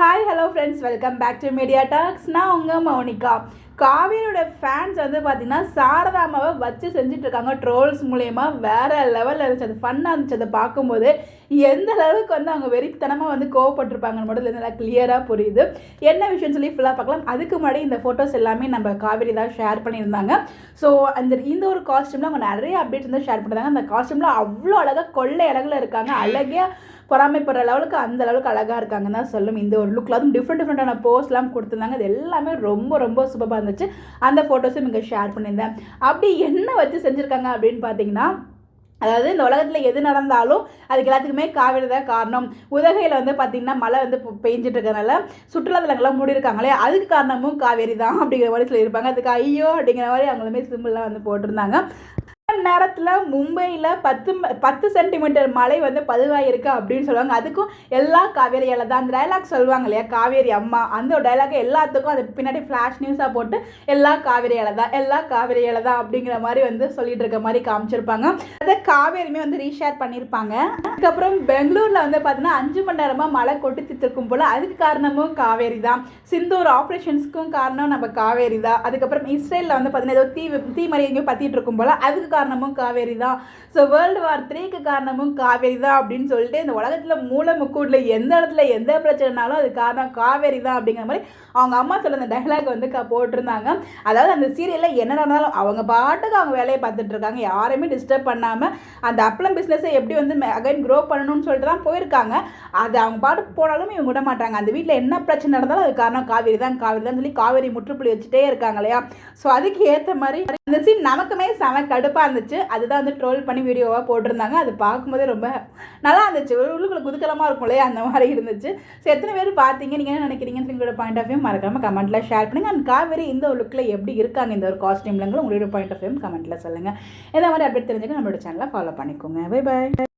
Hi hello friends, welcome back to media talks. நான் உங்கள் Mounika. காவேரியோட fans வந்து பார்த்திங்கன்னா சாரதாமாவை வச்சு செஞ்சிட்ருக்காங்க. ட்ரோல்ஸ் மூலயமா வேறு லெவலில் இருந்துச்சு. அது ஃபன்னாக இருந்துச்சு. அதை பார்க்கும்போது எந்த அளவுக்கு வந்து அவங்க வெறித்தனமாக வந்து கோவப்பட்டிருப்பாங்கன்னு மட்டும் நல்லா கிளியராக புரியுது. என்ன விஷயம்னு சொல்லி ஃபுல்லாக பார்க்கலாம். அதுக்கு முன்னாடி இந்த ஃபோட்டோஸ் எல்லாமே நம்ம காவேரி தான் ஷேர் பண்ணியிருந்தாங்க. ஸோ இந்த ஒரு காஸ்டியூமில் அவங்க நிறைய அப்டேட்ஸ் வந்து ஷேர் பண்ணியிருந்தாங்க. அந்த காஸ்டியூமில் அவ்வளோ அழகாக கொள்ளை அழகில் இருக்காங்க. அழகே பொறாமைப்படுற லெவலுக்கு அந்த அளவுக்கு அழகாக இருக்காங்கன்னு தான் சொல்லும். இந்த ஒரு லுக்கில் அதுவும் டிஃப்ரெண்டான போஸ்ட்லாம் கொடுத்துருந்தாங்க. அது எல்லாமே ரொம்ப ரொம்ப சூப்பராக இருந்துச்சு. அந்த ஃபோட்டோஸும் இங்கே ஷேர் பண்ணியிருந்தேன். அப்படி என்ன வச்சு செஞ்சுருக்காங்க அப்படின்னு பார்த்தீங்கன்னா, அதாவது இந்த உலகத்தில் எது நடந்தாலும் அதுக்கு எல்லாத்துக்குமே காவேரி தான் காரணம். உதகையில் வந்து பார்த்திங்கன்னா மழை வந்து பெஞ்சிட்டு இருக்கிறதுனால சுற்றுலாத்தலங்கள்லாம் மூடி இருக்காங்களே, அதுக்கு காரணமும் காவேரி தான் அப்படிங்கிற மாதிரி சொல்லியிருப்பாங்க. அதுக்கு ஐயோ அப்படிங்கிற மாதிரி அவங்களுமே சிம்பிளாக வந்து போட்டிருந்தாங்க. நேரத்தில் மும்பையில் 10 சென்டிமீட்டர் மழை வந்து பதிவாயிருக்கு அப்படின்னு சொல்லுவாங்க. அதுக்கும் எல்லா காவேரியால் தான். அந்த டைலாக் சொல்லுவாங்க இல்லையா, காவேரி அம்மா, அந்த டைலாக் எல்லாத்துக்கும் அது பின்னாடி ஃப்ளாஷ் நியூஸாக போட்டு எல்லா காவேரியால் தான் அப்படிங்கிற மாதிரி வந்து சொல்லிட்டு இருக்க மாதிரி காமிச்சிருப்பாங்க. அதை காவேரியுமே வந்து ரீஷேர் பண்ணியிருப்பாங்க. அதுக்கப்புறம் பெங்களூரில் வந்து பார்த்தீங்கன்னா 5 மணி நேரமாக மழை கொட்டி தித்திருக்கும் போல் அதுக்கு காரணமும் காவேரி தான். சிந்தூர் ஆப்ரேஷன்ஸ்க்கும் காரணம் நம்ம காவேரி தான். அதுக்கப்புறம் இஸ்ரேலில் வந்து பார்த்தீங்கன்னா ஏதோ தீ மாதிரி எங்கேயும் பற்றிட்டு இருக்கும் போல் அதுக்கு காரணமும் காவேரி தான். ஸோ வேர்ல்டு வார் 3க்கு காரணமும் காவேரி தான் அப்படின்னு சொல்லிட்டு இந்த உலகத்தில் மூல முக்கூட்டில் எந்த இடத்துல எந்த பிரச்சனைனாலும் அது காரணம் காவேரி தான் அப்படிங்கிற மாதிரி அவங்க அம்மா சொல்ல அந்த டைலாக் வந்து போட்டிருந்தாங்க. அதாவது அந்த சீரியலில் என்ன நடந்தாலும் அவங்க பாட்டுக்கு அவங்க வேலையை பார்த்துட்டு இருக்காங்க. யாரையுமே டிஸ்டர்ப் பண்ணாமல் அந்த அப்பளம் பிஸ்னஸை எப்படி வந்து அகைன் க்ரோ பண்ணணும்னு சொல்லிட்டு தான் போயிருக்காங்க. அது அவங்க பாட்டுக்கு போனாலும் இவங்க விட மாட்டாங்க. அந்த வீட்டில் என்ன பிரச்சனை நடந்தாலும் அது காரணம் காவேரி தான் சொல்லி காவேரி முற்றுப்புள்ளி வச்சுட்டே இருக்காங்க இல்லையா. ஸோ அதுக்கு ஏற்ற மாதிரி அந்த சீன் நமக்குமே செம கடுப்பாக இருந்துச்சு. அதுதான் வந்து ட்ரோல் பண்ணி வீடியோவாக போட்டிருந்தாங்க. அது பார்க்கும்போதே ரொம்ப நல்லா இருந்துச்சு. உள்ளுக்குள்ள குதுக்கலமாக இருக்கும் இல்லையா, அந்த மாதிரி இருந்துச்சு. ஸோ எத்தனை பேர் பார்த்தீங்க, நீங்கள் என்ன நினைக்கிறீங்கன்னு உங்களோட பாயிண்ட் ஆஃப் வியூ மறக்காமல் கமெண்ட்டில் ஷேர் பண்ணுங்கள். அண்ட் காவேரி இந்த ஒரு லுக்கில் எப்படி இருக்காங்க இந்த ஒரு காஸ்டியூம்லங்களும் உங்களோட பாயிண்ட் ஆஃப் வியூ கமெண்ட்டில் சொல்லுங்கள். இந்த மாதிரி அப்டேட் தெரிஞ்சுக்க நம்மளோட சேனலை ஃபாலோ பண்ணிக்கோங்க. Bye bye.